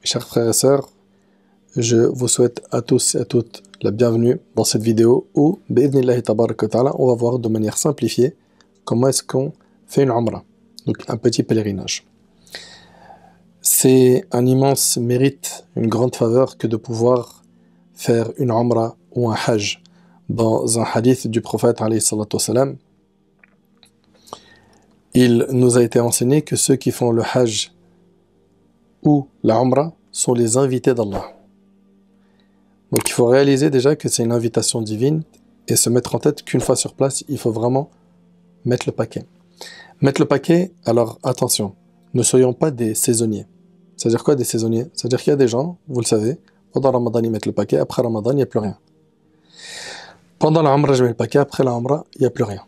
Chers frères et sœurs, je vous souhaite à tous et à toutes la bienvenue dans cette vidéo où, bi'idhnillahi tabarak wa ta'ala, on va voir de manière simplifiée comment est-ce qu'on fait une umrah, donc un petit pèlerinage. C'est un immense mérite, une grande faveur que de pouvoir faire une umrah ou un hajj. Dans un hadith du prophète alayhi salatu wassalam, il nous a été enseigné que ceux qui font le hajj ou la umrah sont les invités d'Allah. Donc il faut réaliser déjà que c'est une invitation divine et se mettre en tête qu'une fois sur place, il faut vraiment mettre le paquet. Mettre le paquet, alors attention, ne soyons pas des saisonniers. C'est-à-dire quoi des saisonniers? C'est-à-dire qu'il y a des gens, vous le savez, pendant Ramadan ils mettent le paquet, après Ramadan il n'y a plus rien. Pendant la umrah je mets le paquet, après la umrah il n'y a plus rien.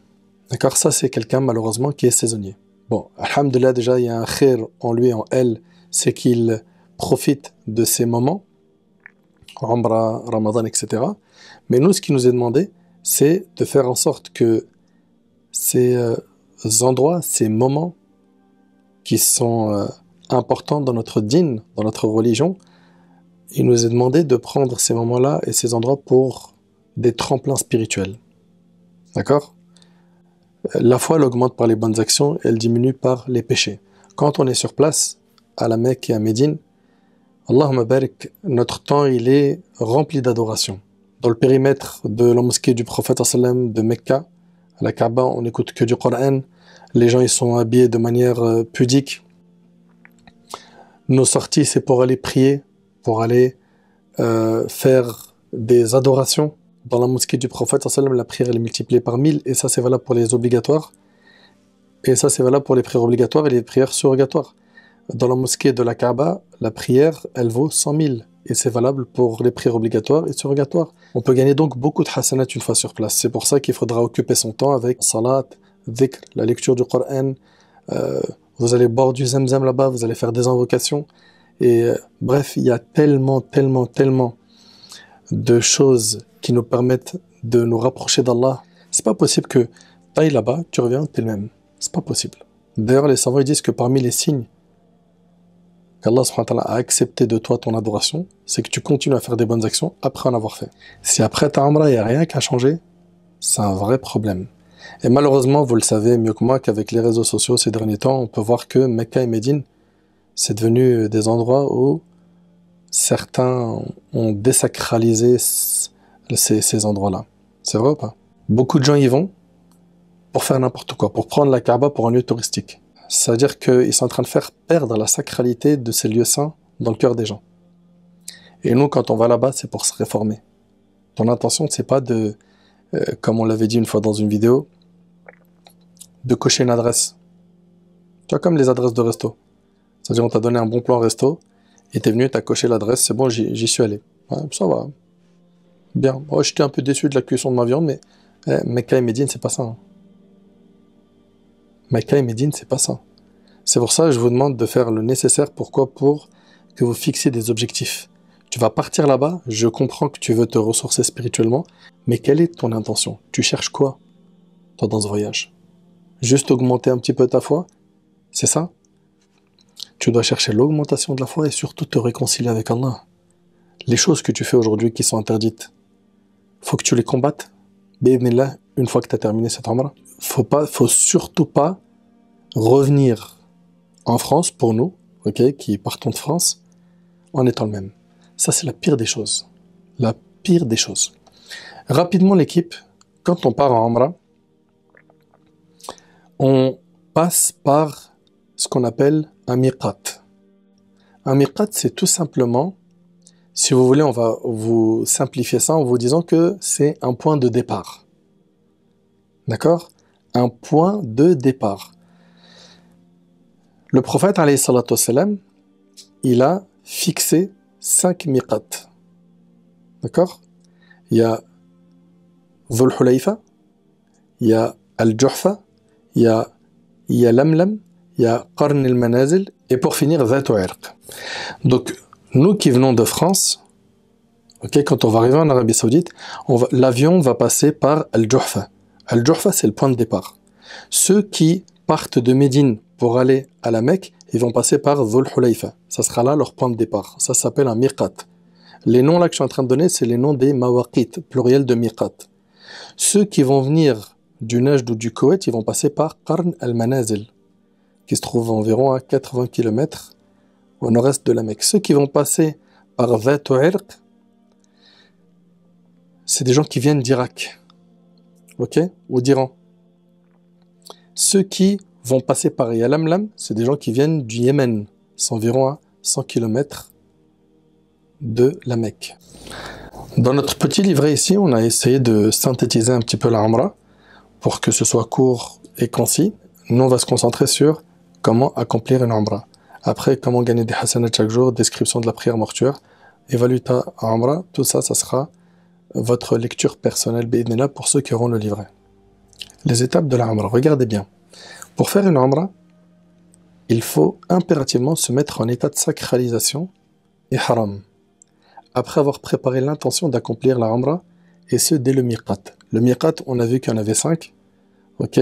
D'accord? Ça c'est quelqu'un malheureusement qui est saisonnier. Bon, alhamdoulilah déjà il y a un khir en lui, en elle, c'est qu'il profite de ces moments, umrah, Ramadan, etc. Mais nous ce qui nous est demandé, c'est de faire en sorte que ces endroits, ces moments qui sont importants dans notre dîn, dans notre religion, il nous est demandé de prendre ces moments-là et ces endroits pour des tremplins spirituels. D'accord? La foi, elle augmente par les bonnes actions, elle diminue par les péchés. Quand on est sur place, à la Mecque et à Médine, Allahumma barik, notre temps, il est rempli d'adoration. Dans le périmètre de la mosquée du prophète sallam de Mecca, à la Kaaba, on n'écoute que du Coran. Les gens, ils sont habillés de manière pudique. Nos sorties, c'est pour aller prier, pour aller faire des adorations. Dans la mosquée du prophète, la prière elle est multipliée par 1000, et ça c'est valable pour les obligatoires. Et ça c'est valable pour les prières obligatoires et les prières surrogatoires. Dans la mosquée de la Kaaba, la prière elle vaut 100 000, et c'est valable pour les prières obligatoires et surrogatoires. On peut gagner donc beaucoup de hasanat une fois sur place. C'est pour ça qu'il faudra occuper son temps avec salat, dhikr, la lecture du Coran. Vous allez boire du zamzam là-bas, vous allez faire des invocations. Et bref, il y a tellement de choses qui nous permettent de nous rapprocher d'Allah. C'est pas possible que tu ailles là-bas, tu reviens, t'es le même. C'est pas possible. D'ailleurs, les savants ils disent que parmi les signes qu'Allah subhanahu wa ta'ala a accepté de toi ton adoration, c'est que tu continues à faire des bonnes actions après en avoir fait. Si après ta umrah, il n'y a rien qu'à changer, c'est un vrai problème. Et malheureusement, vous le savez mieux que moi qu'avec les réseaux sociaux ces derniers temps, on peut voir que Mecca et Médine, c'est devenu des endroits où certains ont désacralisé ces endroits-là. C'est vrai ou pas? Beaucoup de gens y vont pour faire n'importe quoi, pour prendre la Kaaba pour un lieu touristique. C'est-à-dire qu'ils sont en train de faire perdre la sacralité de ces lieux saints dans le cœur des gens. Et nous, quand on va là-bas, c'est pour se réformer. Ton intention, c'est pas de, comme on l'avait dit une fois dans une vidéo, de cocher une adresse. Tu vois, comme les adresses de resto. C'est-à-dire, on t'a donné un bon plan resto, et t'es venu, t'as coché l'adresse, c'est bon, j'y suis allé. Ouais, ça va. Bien. Oh, j'étais un peu déçu de la cuisson de ma viande, mais Mecca et Médine, c'est pas ça. Hein. Mecca et Médine, c'est pas ça. C'est pour ça que je vous demande de faire le nécessaire. Pourquoi? Pour que vous fixiez des objectifs. Tu vas partir là-bas, je comprends que tu veux te ressourcer spirituellement, mais quelle est ton intention? Tu cherches quoi, toi, dans ce voyage? Juste augmenter un petit peu ta foi? C'est ça? Tu dois chercher l'augmentation de la foi et surtout te réconcilier avec Allah. Les choses que tu fais aujourd'hui qui sont interdites, faut que tu les combattes. Bi'idhnillah, une fois que tu as terminé cette umrah. Faut surtout pas revenir en France pour nous, ok, qui partons de France, en étant le même. Ça, c'est la pire des choses. La pire des choses. Rapidement, l'équipe, quand on part en umrah, on passe par ce qu'on appelle un miqat. Un miqat, c'est tout simplement, si vous voulez, on va vous simplifier ça en vous disant que c'est un point de départ. D'accord? Un point de départ. Le prophète, alayhi salatu wassalam, il a fixé 5 miqats. D'accord? Il y a Dhul Hulayfa, il y a Al-Juhfa, il y a Lamlam, il y a Qarn al-Manazil, et pour finir, Dhatu Irq. Donc, nous qui venons de France, okay, quand on va arriver en Arabie Saoudite, l'avion va passer par Al-Juhfa. Al-Juhfa, c'est le point de départ. Ceux qui partent de Médine pour aller à la Mecque, ils vont passer par Dhul Hulayfa. Ça sera là leur point de départ. Ça s'appelle un miqat. Les noms là que je suis en train de donner, c'est les noms des mawaqit, pluriel de miqat. Ceux qui vont venir du Najd ou du Koweït, ils vont passer par Qarn al-Manazil, qui se trouve environ à 80 km au nord-est de la Mecque. Ceux qui vont passer par Dhat Irq, c'est des gens qui viennent d'Irak, ok, ou d'Iran. Ceux qui vont passer par Yalamlam, c'est des gens qui viennent du Yémen. C'est environ à 100 km de la Mecque. Dans notre petit livret ici, on a essayé de synthétiser un petit peu la Umrah pour que ce soit court et concis. Nous, on va se concentrer sur comment accomplir une Umrah. Après, comment gagner des hasanats chaque jour, description de la prière mortuaire, évalue ta Umrah, tout ça, ça sera votre lecture personnelle bi'idhnillah pour ceux qui auront le livret. Les étapes de la Umrah, regardez bien. Pour faire une Umrah, il faut impérativement se mettre en état de sacralisation et haram. Après avoir préparé l'intention d'accomplir la Umrah, et ce dès le miqat. Le miqat, on a vu qu'il y en avait 5, ok?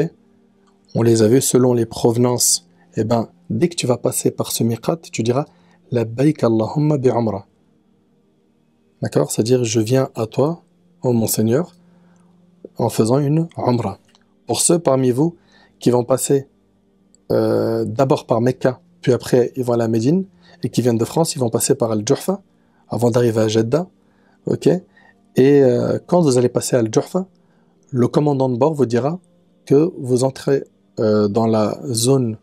On les a vus selon les provenances. Eh ben, dès que tu vas passer par ce miqat, tu diras Labbaik Allahumma bi Umrah. D'accord? C'est-à-dire, je viens à toi, ô mon Seigneur, en faisant une Umrah. Pour ceux parmi vous qui vont passer d'abord par Mecca, puis après ils vont à la Médine, et qui viennent de France, ils vont passer par Al-Juhfa, avant d'arriver à Jeddah, ok? Et quand vous allez passer à Al-Juhfa, le commandant de bord vous dira que vous entrez dans la zone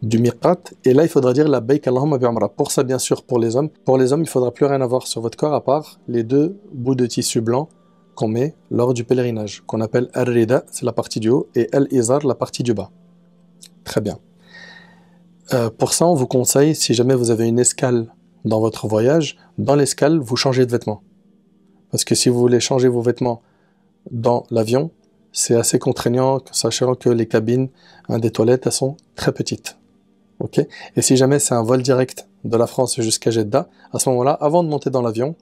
du miqat, et là il faudra dire Labbaik Allahumma bi Umrah. Pour ça, bien sûr, pour les hommes, il ne faudra plus rien avoir sur votre corps à part les 2 bouts de tissu blanc qu'on met lors du pèlerinage, qu'on appelle Ar-Rida, c'est la partie du haut, et Al-Izar, la partie du bas. Très bien. Pour ça, on vous conseille, si jamais vous avez une escale dans votre voyage, dans l'escale, vous changez de vêtements. Parce que si vous voulez changer vos vêtements dans l'avion, c'est assez contraignant, sachant que les cabines des toilettes, elles sont très petites. Okay? Et si jamais c'est un vol direct de la France jusqu'à Jeddah, à ce moment-là, avant de monter dans l'avion,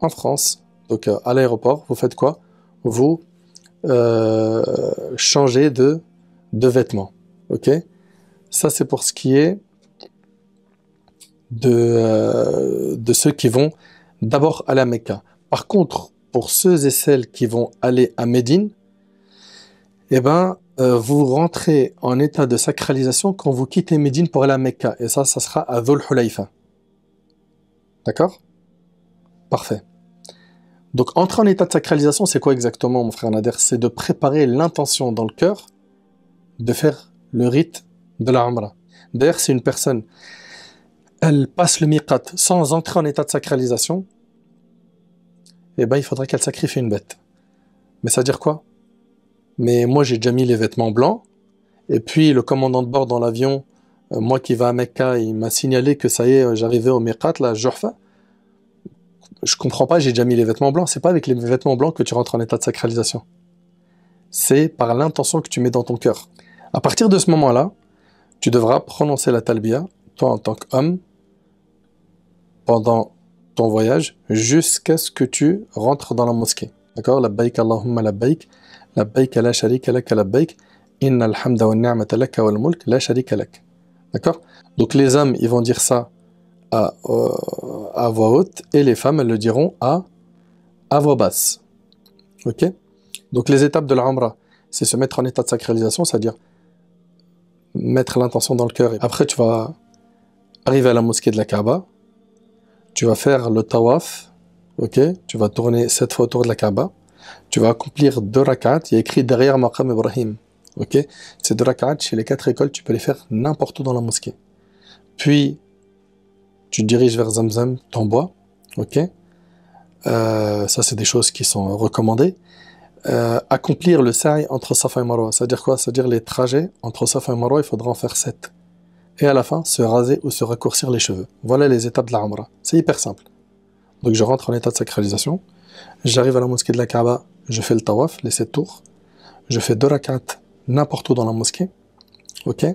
en France, donc à l'aéroport, vous faites quoi? Vous changez de vêtements. Ok? Ça, c'est pour ce qui est de ceux qui vont d'abord aller à Mecca. Par contre, pour ceux et celles qui vont aller à Médine, eh ben, vous rentrez en état de sacralisation quand vous quittez Médine pour aller à Mecca. Et ça sera à Dhul Hulayfa. D'accord? Parfait. Donc, entrer en état de sacralisation, c'est quoi exactement, mon frère Nader? C'est de préparer l'intention dans le cœur de faire le rite de la Umrah. D'ailleurs, si une personne, elle passe le miqat sans entrer en état de sacralisation, eh ben, il faudrait qu'elle sacrifie une bête. Mais ça veut dire quoi? Mais moi, j'ai déjà mis les vêtements blancs, et puis le commandant de bord dans l'avion, moi qui vais à Mecca, il m'a signalé que ça y est, j'arrivais au miqat, là, Juhfa. Je comprends pas, j'ai déjà mis les vêtements blancs. C'est pas avec les vêtements blancs que tu rentres en état de sacralisation. C'est par l'intention que tu mets dans ton cœur. À partir de ce moment-là, tu devras prononcer la talbiya, toi en tant qu'homme, pendant ton voyage, jusqu'à ce que tu rentres dans la mosquée. D'accord? Labbaik Allahumma labbaik, labbaik la sharika lak labbaik, innal hamda wa ni'mata lak wal mulk la sharika lak. D'accord? Donc les hommes, ils vont dire ça à voix haute, et les femmes, elles le diront à voix basse. Ok? Donc les étapes de la Umrah, c'est se mettre en état de sacralisation, c'est-à-dire mettre l'intention dans le cœur. Et après, tu vas arriver à la mosquée de la Kaaba, tu vas faire le tawaf, ok? Tu vas tourner 7 fois autour de la Kaaba, tu vas accomplir 2 rak'at, il y a écrit derrière Maqam Ibrahim, ok? Ces 2 rak'at, chez les 4 écoles, tu peux les faire n'importe où dans la mosquée. Puis, tu te diriges vers Zamzam, ton bois, ok? Ça, c'est des choses qui sont recommandées. Accomplir le sa'i entre Safa et Marwa, c'est-à-dire quoi? C'est-à-dire les trajets entre Safa et Marwa, il faudra en faire 7. Et à la fin, se raser ou se raccourcir les cheveux. Voilà les étapes de la Umrah. C'est hyper simple. Donc je rentre en état de sacralisation, j'arrive à la mosquée de la Kaaba, je fais le tawaf, les 7 tours, je fais 2 rak'at n'importe où dans la mosquée, ok?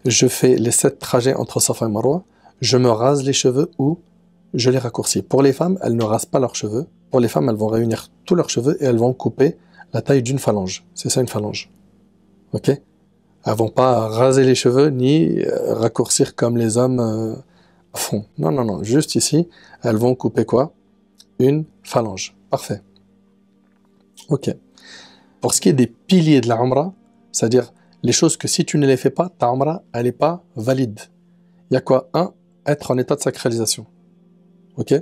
Je fais les 7 trajets entre Safa et Marwa, je me rase les cheveux ou je les raccourcis. Pour les femmes, elles ne rasent pas leurs cheveux. Pour les femmes, elles vont réunir tous leurs cheveux et elles vont couper la taille d'une phalange. C'est ça une phalange. Ok? Elles vont pas raser les cheveux ni raccourcir comme les hommes font. Non, non, non. Juste ici, elles vont couper quoi? Une phalange. Parfait. Ok. Pour ce qui est des piliers de la Umrah, c'est-à-dire les choses que si tu ne les fais pas, ta Umrah, elle n'est pas valide. Il y a quoi? Un, être en état de sacralisation. Ok?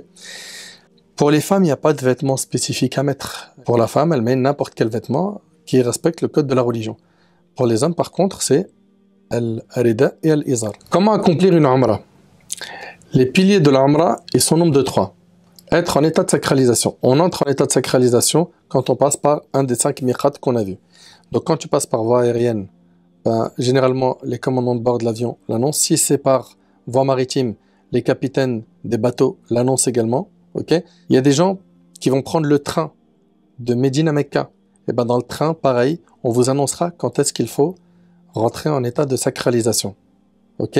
Pour les femmes, il n'y a pas de vêtements spécifiques à mettre. Pour la femme, elle met n'importe quel vêtement qui respecte le code de la religion. Pour les hommes, par contre, c'est al-rida et al-izar. Comment accomplir une Umrah? Les piliers de la Umrah, ils sont au nombre de 3. Être en état de sacralisation. On entre en état de sacralisation quand on passe par un des 5 miqats qu'on a vus. Donc quand tu passes par voie aérienne, ben, généralement les commandants de bord de l'avion l'annoncent. Si c'est par voie maritime, les capitaines des bateaux l'annoncent également. Okay, il y a des gens qui vont prendre le train de Médine à Mecca. Et ben dans le train, pareil, on vous annoncera quand est-ce qu'il faut rentrer en état de sacralisation. Ok?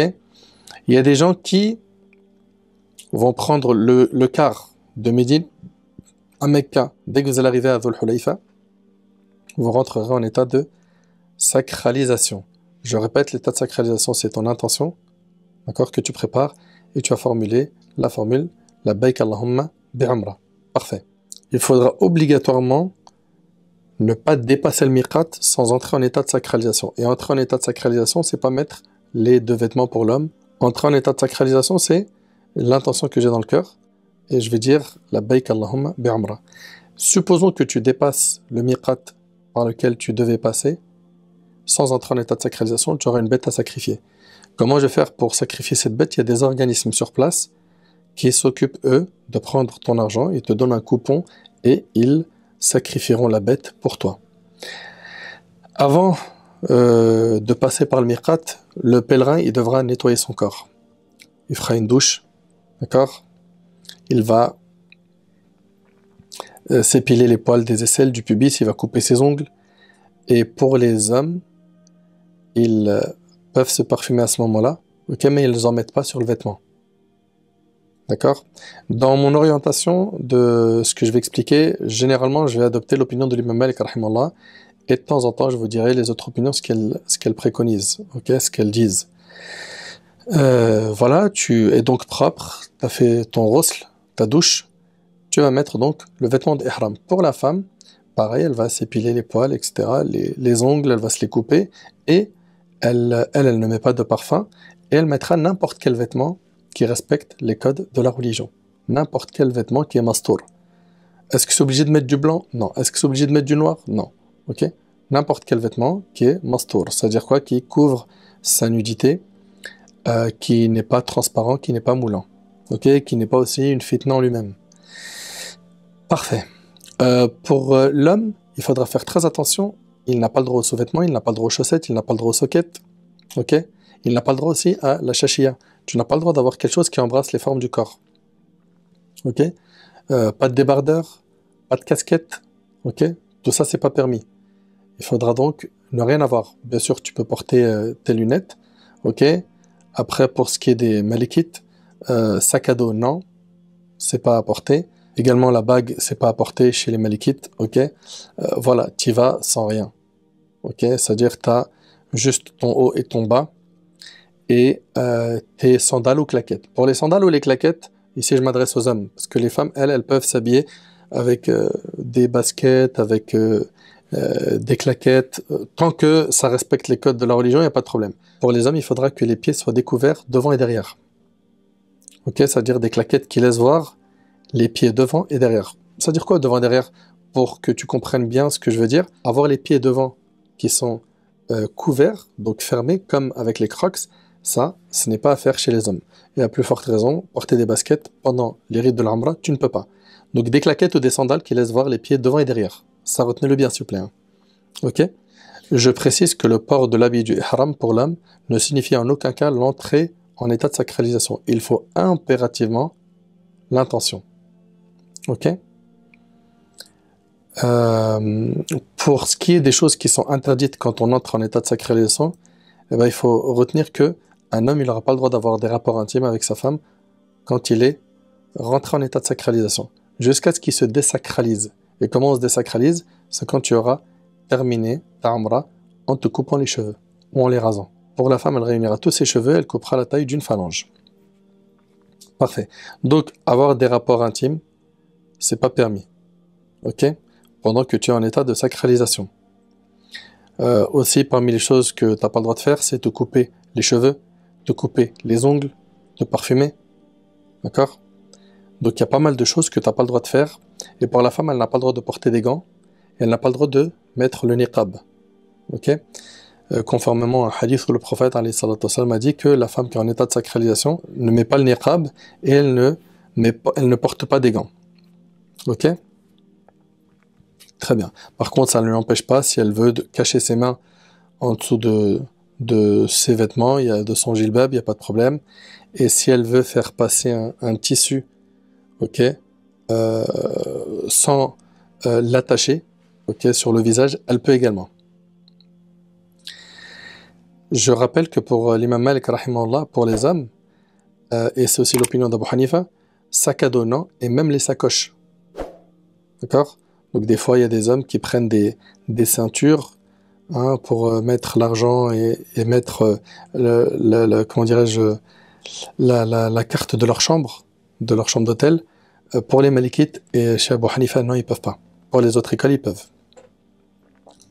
Il y a des gens qui vont prendre le car de Médine à Mecca. Dès que vous allez arriver à Dhul Hulayfa, vous rentrerez en état de sacralisation. Je répète, l'état de sacralisation, c'est ton intention, d'accord, que tu prépares et tu as formulé la formule Labbaik Allahumma bi'umra. Parfait. Il faudra obligatoirement ne pas dépasser le miqat sans entrer en état de sacralisation. Et entrer en état de sacralisation, c'est pas mettre les 2 vêtements pour l'homme. Entrer en état de sacralisation, c'est l'intention que j'ai dans le cœur. Et je vais dire Labbaik Allahumma bi'umra. Supposons que tu dépasses le miqat par lequel tu devais passer, sans entrer en état de sacralisation, tu auras une bête à sacrifier. Comment je vais faire pour sacrifier cette bête? Il y a des organismes sur place qui s'occupent, eux, de prendre ton argent, ils te donnent un coupon et ils sacrifieront la bête pour toi. Avant de passer par le miqat, le pèlerin, il devra nettoyer son corps. Il fera une douche, d'accord? Il va s'épiler les poils des aisselles, du pubis, il va couper ses ongles. Et pour les hommes, ils peuvent se parfumer à ce moment-là, ok, mais ils ne en mettent pas sur le vêtement. D'accord? Dans mon orientation de ce que je vais expliquer, généralement, je vais adopter l'opinion de l'imam Malik, rahimallah, et de temps en temps, je vous dirai les autres opinions, ce qu'elles préconisent, ok, ce qu'elles disent. Voilà, tu es donc propre, tu as fait ton ghusl, ta douche, tu vas mettre donc le vêtement d'ihram. Pour la femme, pareil, elle va s'épiler les poils, etc., les ongles, elle va se les couper, et elle ne met pas de parfum, et elle mettra n'importe quel vêtement qui respecte les codes de la religion. N'importe quel vêtement qui est mastour. Est-ce que c'est obligé de mettre du blanc? Non. Est-ce que c'est obligé de mettre du noir? Non. Ok? N'importe quel vêtement qui est mastour. C'est-à-dire quoi? Qui couvre sa nudité, qui n'est pas transparent, qui n'est pas moulant. Ok? Qui n'est pas aussi une fitna en lui-même. Parfait. Pour l'homme, il faudra faire très attention. Il n'a pas le droit aux sous-vêtements, il n'a pas le droit aux chaussettes, il n'a pas le droit aux soquettes. Ok? Il n'a pas le droit aussi à la shashia. Tu n'as pas le droit d'avoir quelque chose qui embrasse les formes du corps. Ok? Pas de débardeur, pas de casquette. Ok? Tout ça, c'est pas permis. Il faudra donc ne rien avoir. Bien sûr, tu peux porter tes lunettes. Ok? Après, pour ce qui est des malikites, sac à dos, non. C'est pas à porter. Également, la bague, c'est pas à porter chez les malikites. Ok? Voilà, tu vas sans rien. Ok? C'est-à-dire, tu as juste ton haut et ton bas. Et tes sandales ou claquettes. Pour les sandales ou les claquettes, ici je m'adresse aux hommes, parce que les femmes, elles peuvent s'habiller avec des baskets, avec des claquettes, tant que ça respecte les codes de la religion, il n'y a pas de problème. Pour les hommes, il faudra que les pieds soient découverts devant et derrière. Ok, c'est-à-dire des claquettes qui laissent voir les pieds devant et derrière. C'est-à-dire quoi devant et derrière? Pour que tu comprennes bien ce que je veux dire, avoir les pieds devant qui sont couverts, donc fermés, comme avec les crocs, ça, ce n'est pas à faire chez les hommes. Et à plus forte raison, porter des baskets pendant les rites de l'Umrah, tu ne peux pas. Donc des claquettes ou des sandales qui laissent voir les pieds devant et derrière. Ça, retenez-le bien, s'il vous plaît. Hein. Ok? Je précise que le port de l'habit du ihram pour l'homme ne signifie en aucun cas l'entrée en état de sacralisation. Il faut impérativement l'intention. Ok? Pour ce qui est des choses qui sont interdites quand on entre en état de sacralisation, eh ben, il faut retenir que un homme, il n'aura pas le droit d'avoir des rapports intimes avec sa femme quand il est rentré en état de sacralisation, jusqu'à ce qu'il se désacralise. Et comment on se désacralise? C'est quand tu auras terminé ta umrah en te coupant les cheveux. ou en les rasant. Pour la femme, elle réunira tous ses cheveux, elle coupera la taille d'une phalange. Parfait. Donc, avoir des rapports intimes, c'est pas permis. Ok? Pendant que tu es en état de sacralisation. Aussi, parmi les choses que tu n'as pas le droit de faire, c'est de couper les cheveux, de couper les ongles, de parfumer. D'accord? Donc, il y a pas mal de choses que tu n'as pas le droit de faire. Et pour la femme, elle n'a pas le droit de porter des gants. Et elle n'a pas le droit de mettre le niqab. Ok? Conformément à un hadith où le prophète alayhi salatu wassalam, a dit que la femme qui est en état de sacralisation ne met pas le niqab et elle ne porte pas des gants. Ok? Très bien. Par contre, ça ne lui empêche pas, si elle veut cacher ses mains en dessous de ses vêtements, de son jilbab, il n'y a pas de problème. Et si elle veut faire passer un tissu, ok, sans l'attacher, ok, sur le visage, elle peut également. Je rappelle que pour l'imam Malik, rahimahullah, pour les hommes, et c'est aussi l'opinion d'Abu Hanifa, sac à dos non, et même les sacoches. D'accord? Donc des fois, il y a des hommes qui prennent des ceintures pour mettre l'argent et mettre comment dirais-je, la carte de leur chambre d'hôtel. Pour les Malikites et chez Abu Hanifa, non, ils peuvent pas. Pour les autres écoles, ils peuvent.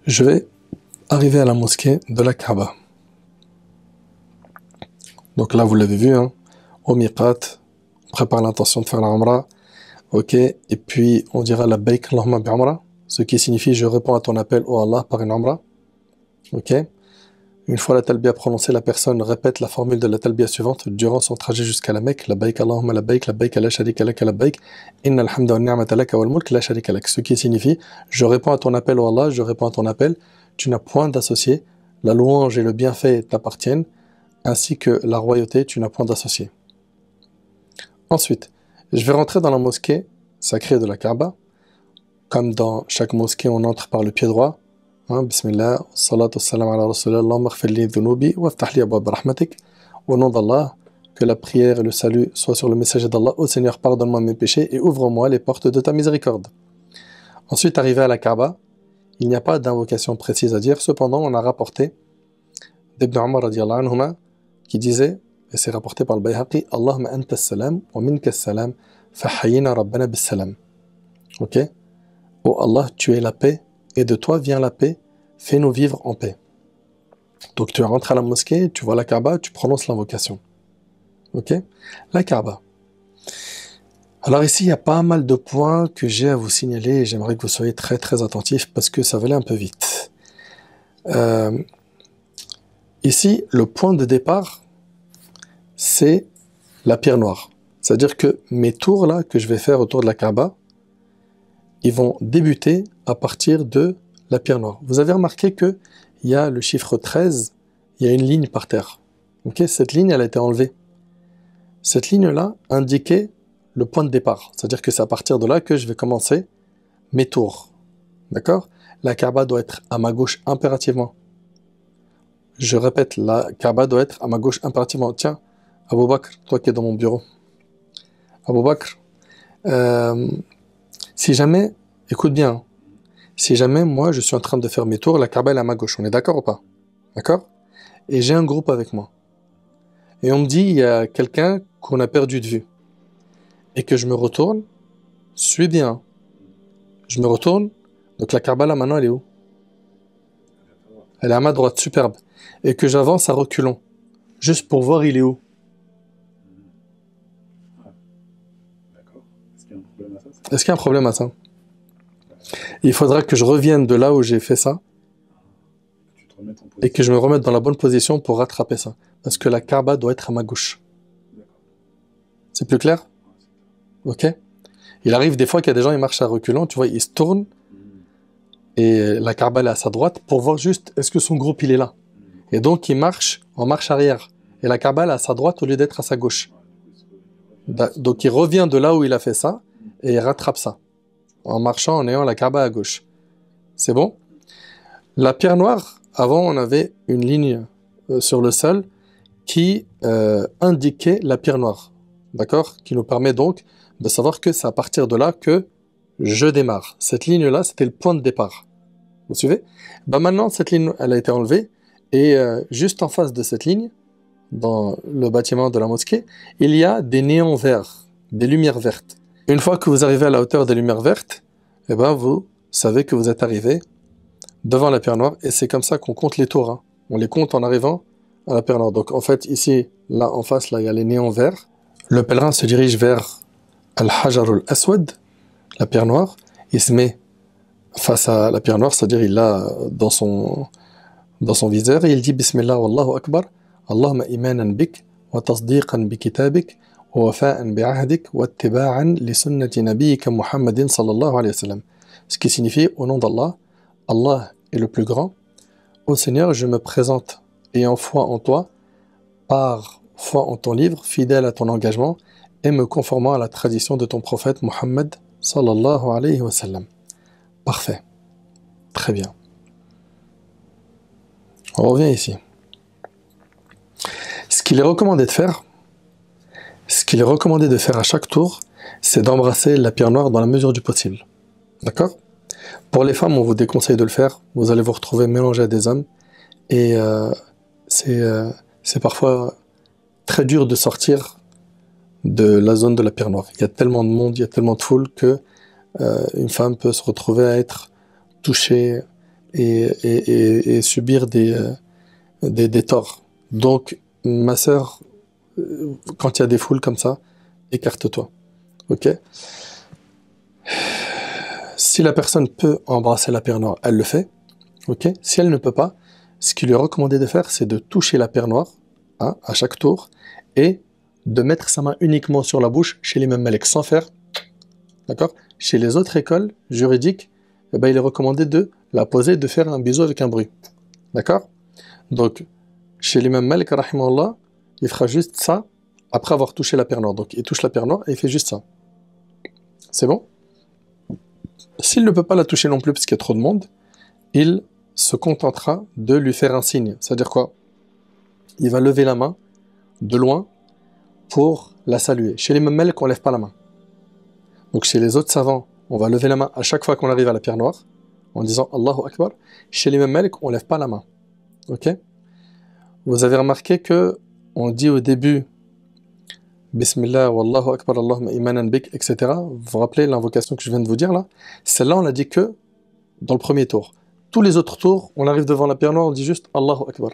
Je vais arriver à la mosquée de la Kaaba. Donc là, vous l'avez vu, au miqat, on prépare l'intention de faire la Umrah. Ok, et puis on dira la Bayk Allahumma bi'umrah, ce qui signifie je réponds à ton appel, ô Allah, par une Umrah. Ok, une fois la talbiya prononcée, la personne répète la formule de la talbiya suivante durant son trajet jusqu'à la Mecque. La Bayk Allahumma la Bayk la sharika lak la Bayk, innal hamda wa ni'mata lak wal mulk la sharika lak. Ce qui signifie je réponds à ton appel, ô Allah, je réponds à ton appel, tu n'as point d'associé, la louange et le bienfait t'appartiennent, ainsi que la royauté, tu n'as point d'associé. Ensuite, je vais rentrer dans la mosquée sacrée de la Kaaba. Comme dans chaque mosquée, on entre par le pied droit. Bismillah, salatu salam ala rasulillah, Allahumma ighfir li dhunubi wa aftah li abwaab rahmatik. Au nom d'Allah, que la prière et le salut soient sur le messager d'Allah. Ô Seigneur, pardonne-moi mes péchés et ouvre-moi les portes de ta miséricorde. Ensuite, arrivé à la Kaaba, il n'y a pas d'invocation précise à dire. Cependant, on a rapporté d'Ibn Umar radiyallahu anhuma qui disait, et c'est rapporté par le Bayhaqi, Allahumma anta salam wa minka salam fahayyina rabbana bis salam. Ok? Oh Allah, tu es la paix et de toi vient la paix, fais-nous vivre en paix. Donc tu rentres à la mosquée, tu vois la Kaaba, tu prononces l'invocation. Ok? La Kaaba. Alors ici, il y a pas mal de points que j'ai à vous signaler et j'aimerais que vous soyez très très attentifs parce que ça va aller un peu vite. Ici, le point de départ, c'est la pierre noire. C'est-à-dire que mes tours là que je vais faire autour de la Kaaba, ils vont débuter à partir de la pierre noire. Vous avez remarqué que il y a le chiffre 13, il y a une ligne par terre. Ok, cette ligne, elle a été enlevée. Cette ligne-là indiquait le point de départ. C'est-à-dire que c'est à partir de là que je vais commencer mes tours. D'accord? La Kaaba doit être à ma gauche impérativement. Je répète, la Kaaba doit être à ma gauche impérativement. Tiens, Abou Bakr, toi qui es dans mon bureau. Abou Bakr, si jamais, écoute bien, si jamais moi je suis en train de faire mes tours, la Kaaba est à ma gauche, on est d'accord ou pas? D'accord? Et j'ai un groupe avec moi. Et on me dit, il y a quelqu'un qu'on a perdu de vue. Et que je me retourne, suis bien. Je me retourne, donc la Kaaba là maintenant elle est où? Elle est à ma droite, superbe. Et que j'avance à reculons, juste pour voir il est où. Est-ce qu'il y a un problème à ça? Il faudra que je revienne de là où j'ai fait ça et que je me remette dans la bonne position pour rattraper ça. Parce que la Kaaba doit être à ma gauche. C'est plus clair? Ok? Il arrive des fois qu'il y a des gens, ils marchent à reculons, tu vois, ils se tournent et la Kaaba est à sa droite pour voir juste est-ce que son groupe il est là. Et donc il marche en marche arrière. Et la Kaaba est à sa droite au lieu d'être à sa gauche. Donc il revient de là où il a fait ça et il rattrape ça. En marchant, en ayant la Kaaba à gauche. C'est bon? La pierre noire, avant on avait une ligne sur le sol qui indiquait la pierre noire. D'accord? Qui nous permet donc de savoir que c'est à partir de là que je démarre. Cette ligne-là, c'était le point de départ. Vous suivez? Maintenant, cette ligne, elle a été enlevée Et juste en face de cette ligne, dans le bâtiment de la mosquée, il y a des néons verts, des lumières vertes. Une fois que vous arrivez à la hauteur des lumières vertes, eh ben vous savez que vous êtes arrivé devant la pierre noire, et c'est comme ça qu'on compte les tours. Hein. On les compte en arrivant à la pierre noire. Donc en fait, ici, là en face, là, il y a les néons verts. Le pèlerin se dirige vers Al-Hajar al-Aswad, la pierre noire. Il se met face à la pierre noire, c'est-à-dire il l'a dans son viseur, et il dit Bismillah wallahu akbar, Allahumma imanan bik, wa tasdiqan bi kitabik, wa wafa'an bi ahdik, wa ittiba'an li sunnati nabiyyika Muhammadin sallallahu alayhi wa sallam. Ce qui signifie, au nom d'Allah, Allah est le plus grand. Ô Seigneur, je me présente ayant foi en toi, par foi en ton livre, fidèle à ton engagement, et me conformant à la tradition de ton prophète Muhammad sallallahu alayhi wa sallam. Parfait. Très bien. On revient ici. Ce qu'il est recommandé de faire, à chaque tour, c'est d'embrasser la pierre noire dans la mesure du possible. D'accord ? Pour les femmes, on vous déconseille de le faire. Vous allez vous retrouver mélangé à des hommes. Et c'est parfois très dur de sortir de la zone de la pierre noire. Il y a tellement de monde, il y a tellement de foule que une femme peut se retrouver à être touchée et subir des torts. Donc, ma sœur, quand il y a des foules comme ça, écarte-toi. Ok ? Si la personne peut embrasser la pierre noire, elle le fait. Ok ? Si elle ne peut pas, ce qu'il lui est recommandé de faire, c'est de toucher la pierre noire à chaque tour et de mettre sa main uniquement sur la bouche chez l'imam Malik, sans faire. D'accord ? Chez les autres écoles juridiques, eh ben, il est recommandé de la poser, de faire un bisou avec un bruit. D'accord ? Donc, chez l'imam Malik, rahimahullah, il fera juste ça après avoir touché la pierre noire. Donc, il touche la pierre noire et il fait juste ça. C'est bon ? S'il ne peut pas la toucher non plus parce qu'il y a trop de monde, il se contentera de lui faire un signe. C'est-à-dire quoi ? Il va lever la main de loin pour la saluer. Chez l'imam Malik, on ne lève pas la main. Donc chez les autres savants, on va lever la main à chaque fois qu'on arrive à la pierre noire, en disant Allahu Akbar. Chez l'imam Malik, on ne lève pas la main. Ok ? Vous avez remarqué que on dit au début Bismillah, Wallahu Akbar, Allahumma imanan bik, etc. Vous vous rappelez l'invocation que je viens de vous dire là ? Celle-là, on l'a dit que dans le premier tour. Tous les autres tours, on arrive devant la pierre noire, on dit juste Allahu Akbar.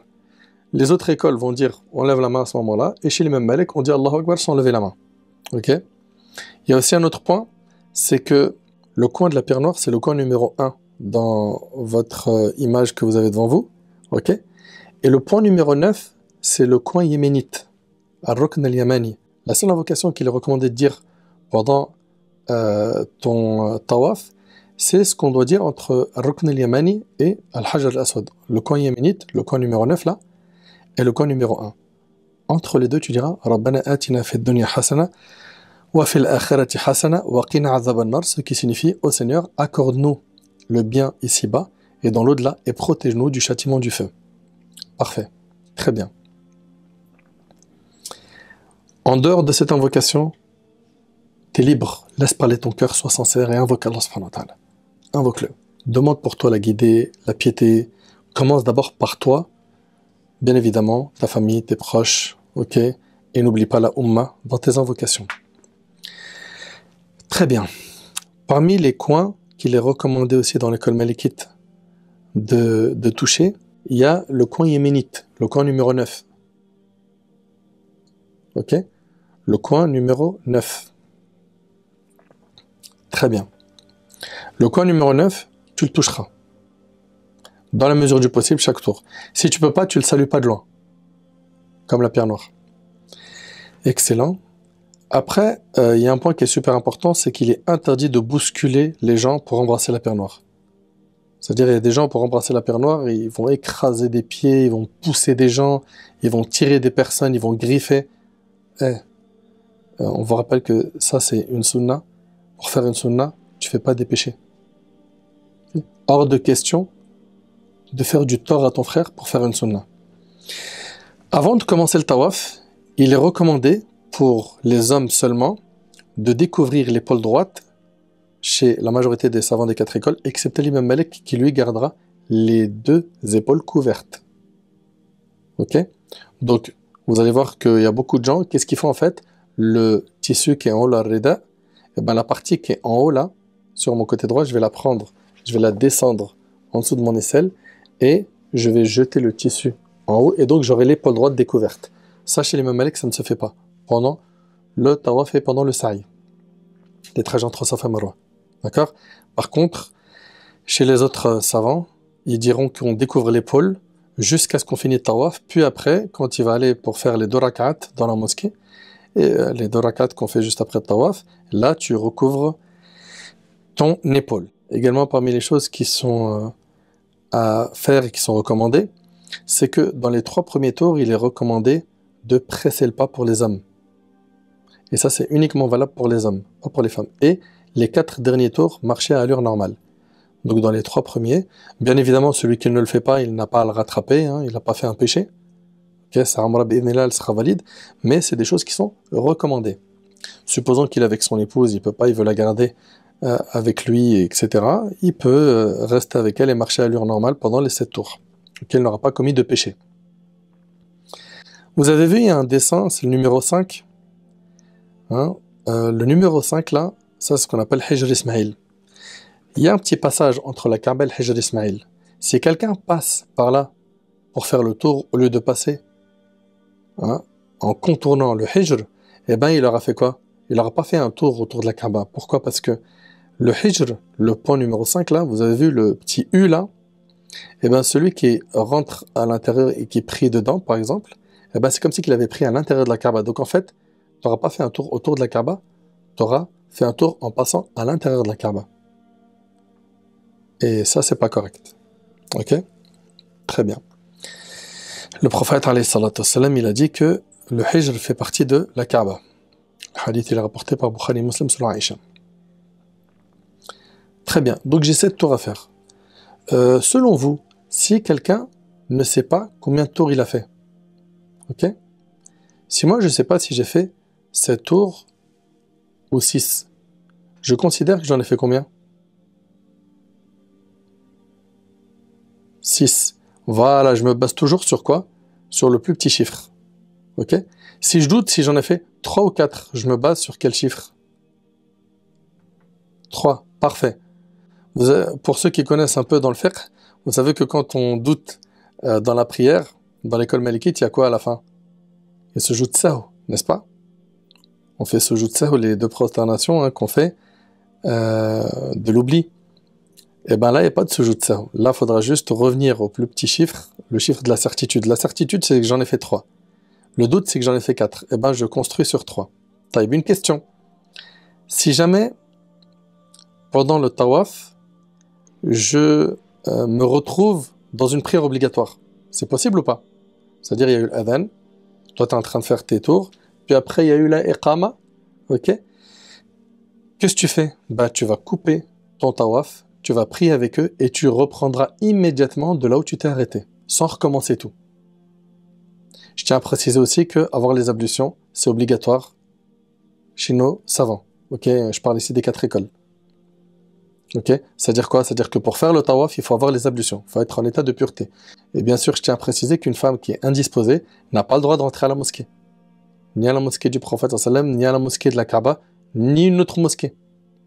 Les autres écoles vont dire on lève la main à ce moment-là, et chez l'imam Malik, on dit Allahu Akbar sans lever la main. Ok ? Il y a aussi un autre point, c'est que le coin de la pierre noire, c'est le coin numéro 1 dans votre image que vous avez devant vous. Ok ? Et le point numéro 9, c'est le coin yéménite, Ar-Rukn al-Yamani. La seule invocation qu'il est recommandé de dire pendant ton tawaf, c'est ce qu'on doit dire entre Ar-Rukn al-Yamani et Al-Hajar al-Aswad. Le coin yéménite, le coin numéro 9 là, et le coin numéro 1. Entre les deux, tu diras Rabbana atina fid dunya hasana wa fil akhirati hasana wa qina adhaban nar, ce qui signifie ô Seigneur, accorde-nous le bien ici-bas et dans l'au-delà et protège-nous du châtiment du feu. Parfait. Très bien. En dehors de cette invocation, tu es libre. Laisse parler ton cœur, sois sincère et invoque Allah subhanahu wa ta'ala. Invoque-le. Demande pour toi la guidée, la piété. Commence d'abord par toi, bien évidemment, ta famille, tes proches, ok ? Et n'oublie pas la Ummah dans tes invocations. Très bien. Parmi les coins qu'il est recommandé aussi dans l'école malikite de toucher, il y a le coin yéménite, le coin numéro 9. Ok ? Le coin numéro 9. Très bien. Le coin numéro 9, tu le toucheras. Dans la mesure du possible, chaque tour. Si tu peux pas, tu le salues pas de loin. Comme la pierre noire. Excellent. Après, il y a un point qui est super important, c'est qu'il est interdit de bousculer les gens pour embrasser la pierre noire. C'est-à-dire, il y a des gens, pour embrasser la pierre noire, ils vont écraser des pieds, ils vont pousser des gens, ils vont tirer des personnes, ils vont griffer. On vous rappelle que ça, c'est une sunna. Pour faire une sunna, tu fais pas des péchés. Hors de question de faire du tort à ton frère pour faire une sunna. Avant de commencer le tawaf, il est recommandé pour les hommes seulement de découvrir l'épaule droite chez la majorité des savants des 4 écoles, excepté l'imam Malik qui lui gardera les 2 épaules couvertes. Ok? Donc, vous allez voir qu'il y a beaucoup de gens, qu'est-ce qu'ils font en fait? Le tissu qui est en haut, la rida, eh ben, la partie qui est en haut là, sur mon côté droit, je vais la prendre, je vais la descendre en dessous de mon aisselle et je vais jeter le tissu en haut et donc j'aurai l'épaule droite découverte. Ça, chez les Mamaleks, ça ne se fait pas pendant le tawaf et pendant le sa'i, les trajets entre Safa et Marwa. D'accord? Par contre, chez les autres savants, ils diront qu'on découvre l'épaule jusqu'à ce qu'on finisse le tawaf, puis après, quand il va aller pour faire les 2 rak'at dans la mosquée, et les 2 rak'at qu'on fait juste après le tawaf, là tu recouvres ton épaule. Également, parmi les choses qui sont à faire et qui sont recommandées, c'est que dans les 3 premiers tours, il est recommandé de presser le pas pour les hommes. Et ça, c'est uniquement valable pour les hommes, pas pour les femmes. Et les 4 derniers tours, marcher à allure normale. Donc dans les 3 premiers, bien évidemment, celui qui ne le fait pas, il n'a pas à le rattraper, hein, il n'a pas fait un péché. Ok, sa umra bi'idhnillah sera valide, mais c'est des choses qui sont recommandées. Supposons qu'il est avec son épouse, il peut pas, il veut la garder avec lui, etc. Il peut rester avec elle et marcher à allure normale pendant les 7 tours. Donc il n'aura pas commis de péché. Vous avez vu, il y a un dessin, c'est le numéro 5. Hein, le numéro 5 là, ça c'est ce qu'on appelle Hijr Ismail. Il y a un petit passage entre la Kaaba et le Hijr Ismail. Si quelqu'un passe par là pour faire le tour au lieu de passer hein, en contournant le Hijr, eh ben il aura fait quoi? Il n'aura pas fait un tour autour de la Kaaba. Pourquoi? Parce que le Hijr, le point numéro 5 là, vous avez vu le petit U là, eh ben celui qui rentre à l'intérieur et qui prie dedans par exemple, eh ben c'est comme si qu'il avait pris à l'intérieur de la Kaaba. Donc en fait, tu n'auras pas fait un tour autour de la Kaaba, tu auras fait un tour en passant à l'intérieur de la Kaaba. Et ça, c'est pas correct. Ok? Très bien. Le prophète, alayhi salatu wassalam, il a dit que le Hijr fait partie de la Kaaba. Le hadith, il est rapporté par Bukhari Muslim selon Aïcha. Très bien. Donc, j'ai 7 tours à faire. Selon vous, si quelqu'un ne sait pas combien de tours il a fait, ok? Si moi, je ne sais pas si j'ai fait 7 tours ou 6, je considère que j'en ai fait combien? 6. Voilà, je me base toujours sur quoi? Sur le plus petit chiffre. Ok? Si je doute si j'en ai fait 3 ou 4, je me base sur quel chiffre? 3. Parfait. Pour ceux qui connaissent un peu dans le fiqh, vous savez que quand on doute dans la prière, dans l'école malikite, il y a quoi à la fin? Il y a sujoud sahw, n'est-ce pas? On fait sujoud sahw, les 2 prosternations hein, qu'on fait de l'oubli. Et bien là, il n'y a pas de sujoud sahw. Là, il faudra juste revenir au plus petit chiffre, le chiffre de la certitude. La certitude, c'est que j'en ai fait 3. Le doute, c'est que j'en ai fait 4. Et bien, je construis sur 3. T'as une question. Si jamais, pendant le tawaf, je me retrouve dans une prière obligatoire, c'est possible ou pas? C'est-à-dire, il y a eu l'adhan, toi, tu es en train de faire tes tours, puis après, il y a eu la iqama, ok? Qu'est-ce que tu fais? Bah, tu vas couper ton tawaf, tu vas prier avec eux et tu reprendras immédiatement de là où tu t'es arrêté, sans recommencer tout. Je tiens à préciser aussi que avoir les ablutions, c'est obligatoire chez nos savants. Ok, je parle ici des 4 écoles. Ok, c'est-à-dire quoi? C'est-à-dire que pour faire le tawaf, il faut avoir les ablutions, il faut être en état de pureté. Et bien sûr, je tiens à préciser qu'une femme qui est indisposée n'a pas le droit de rentrer à la mosquée. Ni à la mosquée du prophète sallam, ni à la mosquée de la Kaaba, ni une autre mosquée.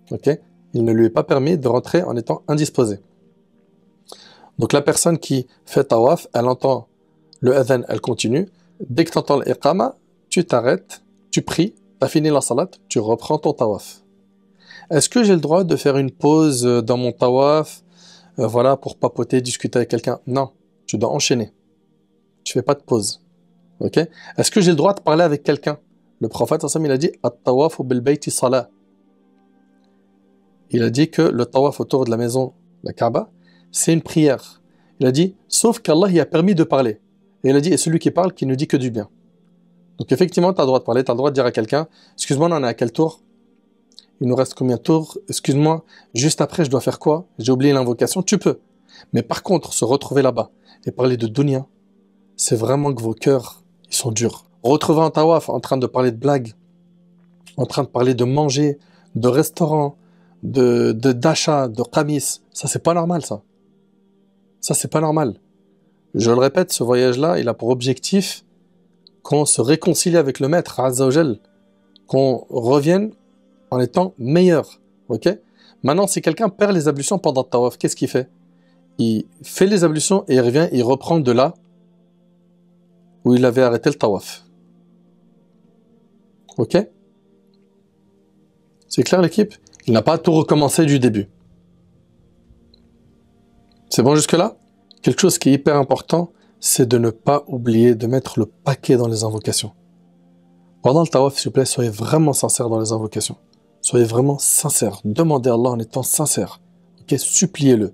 Ok, il ne lui est pas permis de rentrer en étant indisposée. Donc la personne qui fait tawaf, elle entend le adhan, elle continue. Dès que tu entends l'iqama, tu t'arrêtes, tu pries, tu as fini la salat, tu reprends ton tawaf. Est-ce que j'ai le droit de faire une pause dans mon tawaf, voilà, pour papoter, discuter avec quelqu'un? Non, tu dois enchaîner. Tu fais pas de pause. Ok? Est-ce que j'ai le droit de parler avec quelqu'un? Le prophète, il a dit at-tawafu bil bayti salah. Il a dit que le tawaf autour de la maison, la Kaaba, c'est une prière. Il a dit, sauf qu'Allah y a permis de parler. Et il a dit, et celui qui parle, qui ne dit que du bien. Donc effectivement, tu as le droit de parler, tu as le droit de dire à quelqu'un, excuse-moi, on en est à quel tour? Il nous reste combien de tours? Excuse-moi, juste après, je dois faire quoi? J'ai oublié l'invocation. Tu peux. Mais par contre, se retrouver là-bas et parler de dunya, c'est vraiment que vos cœurs, ils sont durs. Retrouver un tawaf en train de parler de blagues, en train de parler de manger, de restaurant, d'achat, de qamis, ça c'est pas normal ça. Ça c'est pas normal. Je le répète, ce voyage-là, il a pour objectif qu'on se réconcilie avec le Maître, Azza wa Jal, qu'on revienne en étant meilleur. Ok? Maintenant, si quelqu'un perd les ablutions pendant le tawaf, qu'est-ce qu'il fait? Il fait les ablutions et il revient, il reprend de là où il avait arrêté le tawaf. Ok? C'est clair l'équipe? Il n'a pas tout recommencé du début. C'est bon jusque-là? Quelque chose qui est hyper important, c'est de ne pas oublier de mettre le paquet dans les invocations. Pendant le tawaf, s'il vous plaît, soyez vraiment sincères dans les invocations. Soyez vraiment sincères. Demandez à Allah en étant sincère. Ok? Suppliez-le.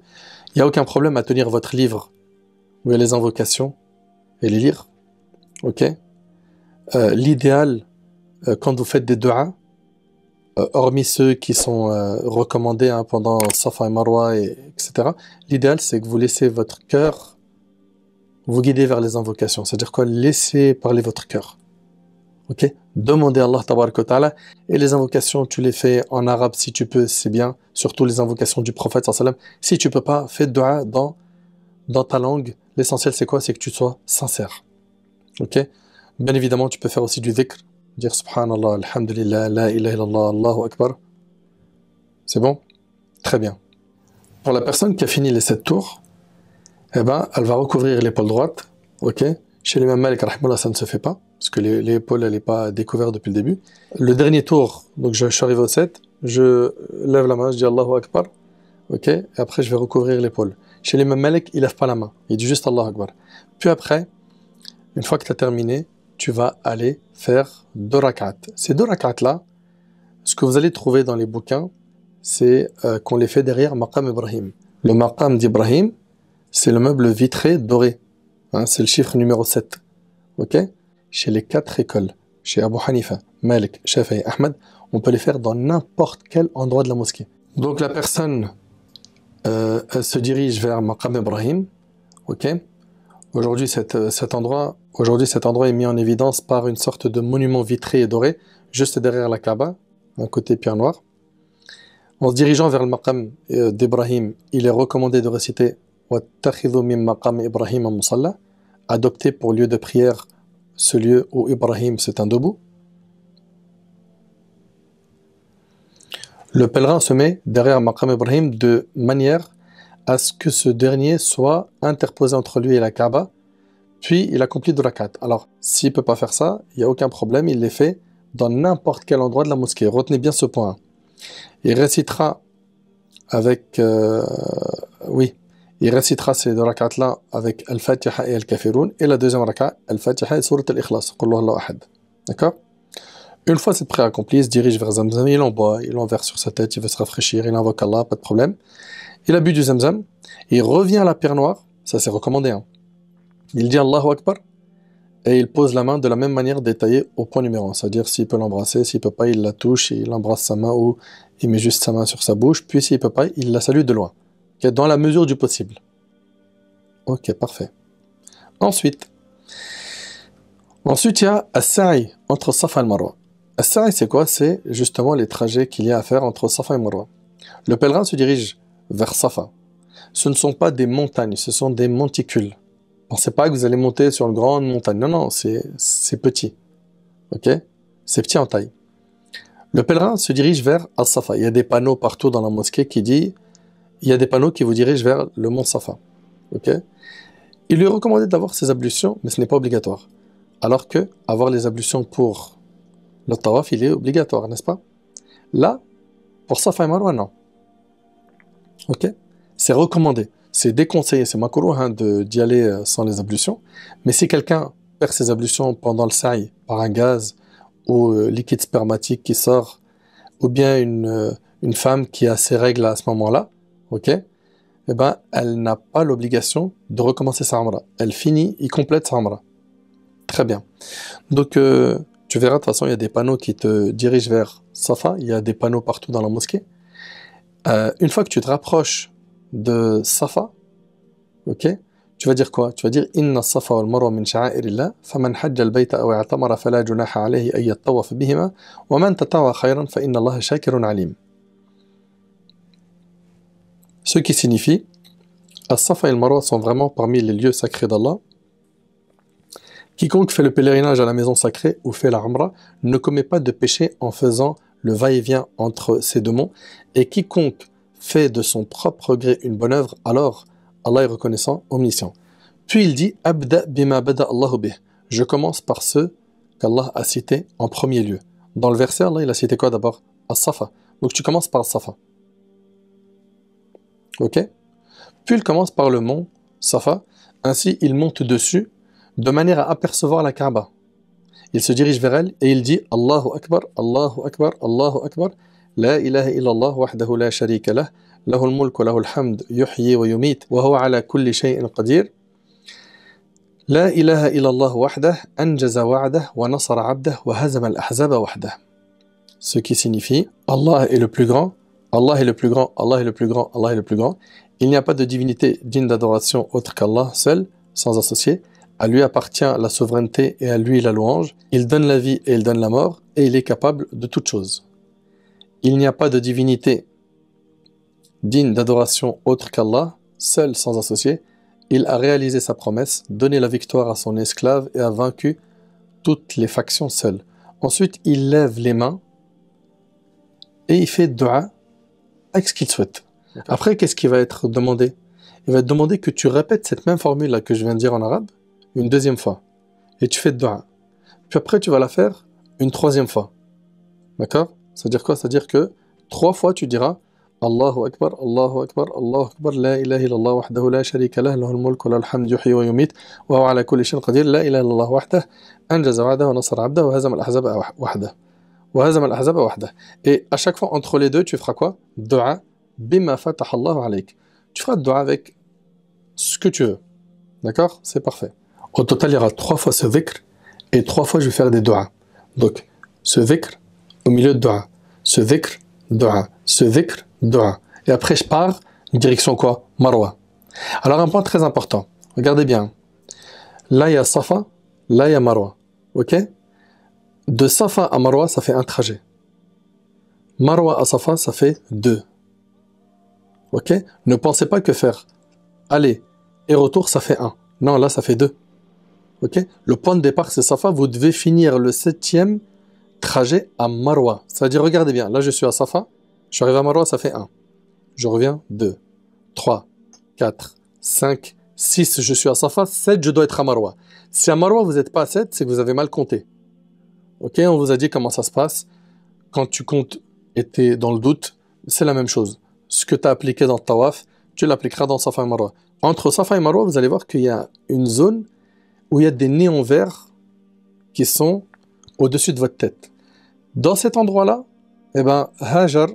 Il n'y a aucun problème à tenir votre livre où il y a les invocations et les lire. Ok? L'idéal, quand vous faites des du'as, hormis ceux qui sont recommandés pendant Safa et Marwa, etc., l'idéal, c'est que vous laissez votre cœur vous guider vers les invocations. C'est-à-dire quoi? Laissez parler votre cœur. Ok? Demandez à Allah tabarak wa ta'ala. Et les invocations, tu les fais en arabe si tu peux, c'est bien. Surtout les invocations du prophète sallallahu alayhi wa sallam. Si tu peux pas, fais dua dans ta langue. L'essentiel, c'est quoi? C'est que tu sois sincère. Ok? Bien évidemment, tu peux faire aussi du dhikr. Dire subhanallah, alhamdulillah, la ilaha illallah, Allahu akbar. C'est bon? Très bien. Pour la personne qui a fini les 7 tours, eh ben, elle va recouvrir l'épaule droite. Ok? Chez l'imam Malik, rahimahullah, ça ne se fait pas, parce que l'épaule, elle n'est pas découverte depuis le début. Le dernier tour, donc je suis arrivé au 7, je lève la main, je dis Allahu Akbar, ok, et après je vais recouvrir l'épaule. Chez l'imam Malik, il lève pas la main, il dit juste Allahu Akbar. Puis après, une fois que tu as terminé, tu vas aller faire 2 rak'at. Ces 2 rak'at-là, ce que vous allez trouver dans les bouquins, c'est qu'on les fait derrière Maqam Ibrahim. Le Maqam d'Ibrahim, c'est le meuble vitré doré. Hein, c'est le chiffre numéro 7. Ok? Chez les 4 écoles, chez Abu Hanifa, Malik, Shafi'i, Ahmed, on peut les faire dans n'importe quel endroit de la mosquée. Donc la personne elle se dirige vers Maqam Ibrahim. Ok? Aujourd'hui, cet endroit est mis en évidence par une sorte de monument vitré et doré, juste derrière la Kaaba, un côté pierre noire. En se dirigeant vers le Maqam d'Ibrahim, il est recommandé de réciter وَاتَّخِذُوا مِن مَقَامِ إِبْرَاهِيمَ مُصَلَّى, adopter pour lieu de prière ce lieu où Ibrahim c'est un debout. Le pèlerin se met derrière Maqam Ibrahim de manière à ce que ce dernier soit interposé entre lui et la Kaaba, puis il accomplit 2 rak'at. Alors, s'il ne peut pas faire ça, il n'y a aucun problème, il les fait dans n'importe quel endroit de la mosquée. Retenez bien ce point. Il récitera avec... il récitera ces 2 rak'at-là avec Al-Fatiha et Al-Kafirun, et la deuxième rak'at, Al-Fatiha et Surat Al-Ikhlas. Qul huwallahu ahad. D'accord? Une fois cette prière accomplie, il se dirige vers Zamzam, il en boit, il en verse sur sa tête, il veut se rafraîchir, il invoque Allah, pas de problème. Il a bu du Zamzam, il revient à la pierre noire, ça c'est recommandé. Hein. Il dit Allahu Akbar, et il pose la main de la même manière détaillée au point numéro 1. C'est-à-dire s'il peut l'embrasser, s'il peut pas, il la touche, il embrasse sa main ou il met juste sa main sur sa bouche, puis s'il peut pas, il la salue de loin. Okay, dans la mesure du possible. Ok, parfait. Ensuite, il y a As-Sa'i entre Safa et Marwa. As-Sa'i, c'est quoi? C'est justement les trajets qu'il y a à faire entre Safa et Marwa. Le pèlerin se dirige vers Safa. Ce ne sont pas des montagnes, ce sont des monticules. Pensez pas que vous allez monter sur une grande montagne. Non, non, c'est petit. Ok? C'est petit en taille. Le pèlerin se dirige vers As-Safa. Il y a des panneaux partout dans la mosquée qui disent... Il y a des panneaux qui vous dirigent vers le mont Safa. Ok? Il lui est recommandé d'avoir ses ablutions, mais ce n'est pas obligatoire. Alors que avoir les ablutions pour le tawaf, il est obligatoire, n'est-ce pas? Là, pour Safa et Marwa, non. Ok? C'est recommandé. C'est déconseillé, c'est makrouh d'y aller sans les ablutions. Mais si quelqu'un perd ses ablutions pendant le sa'i par un gaz ou liquide spermatique qui sort, ou bien une femme qui a ses règles à ce moment-là, ok, eh ben, elle n'a pas l'obligation de recommencer sa umra. Elle finit, il complète sa umra. Très bien. Donc, tu verras, de toute façon, il y a des panneaux qui te dirigent vers Safa. Il y a des panneaux partout dans la mosquée. Une fois que tu te rapproches de Safa, ok, tu vas dire quoi? Tu vas dire Inna Safa wal Marwa min sha'airillah, faman hajja al-bayta aw i'tamara fala junaha alayhi an yattawaf bihima, wa man tatawwa khayran fa inna Allaha shakirun alim. Ce qui signifie As-Safa et le Marwa sont vraiment parmi les lieux sacrés d'Allah. Quiconque fait le pèlerinage à la maison sacrée ou fait la Umrah ne commet pas de péché en faisant le va-et-vient entre ces deux monts. Et quiconque fait de son propre gré une bonne œuvre, alors Allah est reconnaissant, omniscient. Puis il dit Abda bima bada Allahu bih. Je commence par ceux qu'Allah a cités en premier lieu. Dans le verset, Allah il a cité quoi d'abord? As-Safa. Donc tu commences par As-Safa. Ok? Puis il commence par le mont Safa. Ainsi il monte dessus de manière à apercevoir la Kaaba. Il se dirige vers elle et il dit Allahu Akbar, Allahu Akbar, Allahu Akbar. La ilaha illallah wahdahu la sharika lah. Lahul mulk wa lahul hamd yuhyi wa yumit wa huwa ala kulli shay'in qadir. La ilaha illallah wahdah anjaza wa'dah wa nasara 'abdah wa hazama al-ahzaba wahdah. Ce qui signifie Allah est le plus grand, Allah est le plus grand, Allah est le plus grand, Allah est le plus grand. Il n'y a pas de divinité digne d'adoration autre qu'Allah seul, sans associé. À lui appartient la souveraineté et à lui la louange. Il donne la vie et il donne la mort et il est capable de toutes choses. Il n'y a pas de divinité digne d'adoration autre qu'Allah, seul sans associé. Il a réalisé sa promesse, donné la victoire à son esclave et a vaincu toutes les factions seul. Ensuite, il lève les mains et il fait dua avec ce qu'il souhaite. Après, qu'est-ce qui va être demandé? Il va te demander que tu répètes cette même formule-là que je viens de dire en arabe une deuxième fois. Et tu fais dua. Puis après, tu vas la faire une troisième fois. D'accord? C'est-à-dire quoi? C'est-à-dire que 3 fois, tu diras Allahu Akbar, Allahu Akbar, Allahu Akbar, la ilaha illallah wahdahu la sharika lah, lahul mulk wa lahul hamd yuhyi wa yumit, wa huwa ala kulli shay'in qadir, la ilaha illallah wahdah, anjaza wa'dah wa nasara 'abdah wa hazama al-ahzaba wahdah. Wa hazama al-ahzaba wahdah. Et à chaque fois, entre les deux, tu feras quoi? Dua, bima fataha Allahu alayk. Tu feras dua avec ce que tu veux. D'accord? C'est parfait. Au total, il y aura 3 fois ce dhikr, et 3 fois, je vais faire des duas. Donc, ce dhikr, au milieu de dua. Ce dhikr, dua. Ce dhikr, dua. Et après, je pars, direction quoi? Marwa. Alors, un point très important. Regardez bien. Là, il y a Safa, là, il y a Marwa. Ok? De Safa à Marwa, ça fait un trajet. Marwa à Safa, ça fait 2. Ok? Ne pensez pas que faire aller et retour, ça fait 1. Non, là, ça fait 2. Ok? Le point de départ, c'est Safa. Vous devez finir le 7e trajet à Marwa. C'est-à-dire, regardez bien. Là, je suis à Safa. Je suis arrivé à Marwa, ça fait 1. Je reviens, 2, 3, 4, 5, 6. Je suis à Safa. 7, je dois être à Marwa. Si à Marwa, vous n'êtes pas à 7, c'est que vous avez mal compté. Ok? On vous a dit comment ça se passe. Quand tu comptes et tu es dans le doute, c'est la même chose. Ce que tu as appliqué dans le Tawaf, tu l'appliqueras dans Safa et Marwa. Entre Safa et Marwa, vous allez voir qu'il y a une zone où il y a des néons verts qui sont au-dessus de votre tête. Dans cet endroit-là, eh ben, Hajar,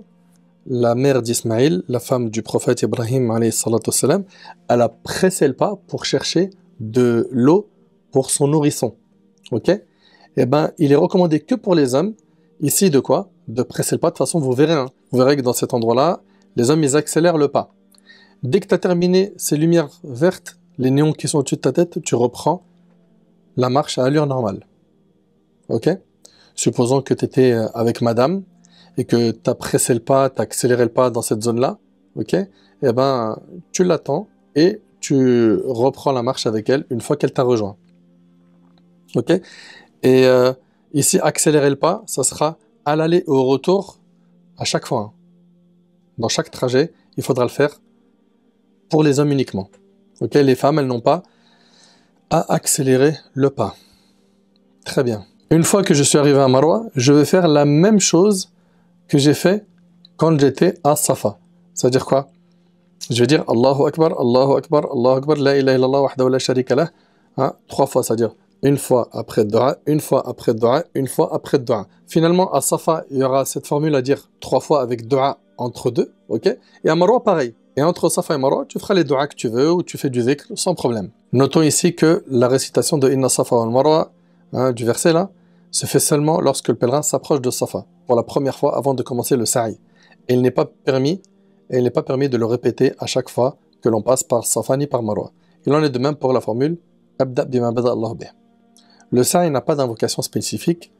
la mère d'Ismaïl, la femme du prophète Ibrahim, alayhi salatu wassalam, elle a pressé le pas pour chercher de l'eau pour son nourrisson. Ok? Eh ben, il est recommandé que pour les hommes, ici de quoi? De presser le pas. De toute façon, vous verrez, hein, vous verrez que dans cet endroit-là, les hommes, ils accélèrent le pas. Dès que tu as terminé ces lumières vertes, les néons qui sont au-dessus de ta tête, tu reprends la marche à allure normale. Ok? Supposons que tu étais avec madame et que tu as pressé le pas, tu as accéléré le pas dans cette zone-là. Ok? Eh ben, tu l'attends et tu reprends la marche avec elle une fois qu'elle t'a rejoint. Ok? Et ici, accélérer le pas, ça sera à l'aller et au retour à chaque fois. Hein. Dans chaque trajet, il faudra le faire pour les hommes uniquement. Ok? Les femmes, elles n'ont pas à accélérer le pas. Très bien. Une fois que je suis arrivé à Marwa, je vais faire la même chose que j'ai fait quand j'étais à Safa. C'est-à-dire quoi? Je vais dire Allahu Akbar, Allahu Akbar, Allahu Akbar, la ilaha illallah wahdahu la sharika lah. 3 fois, c'est-à-dire une fois après dua, une fois après dua, une fois après dua. Finalement, à Safa, il y aura cette formule à dire 3 fois avec dua entre deux. Ok? Et à Marwa, pareil. Et entre Safa et Marwa, tu feras les duas que tu veux ou tu fais du dhikr sans problème. Notons ici que la récitation de Inna Safa wal Marwa, du verset là, se fait seulement lorsque le pèlerin s'approche de Safa, pour la première fois avant de commencer le sa'i. Et il n'est pas permis de le répéter à chaque fois que l'on passe par Safa ni par Marwa. Il en est de même pour la formule Abda bima bada Allah bih. Le sa'i n'a pas d'invocation spécifique.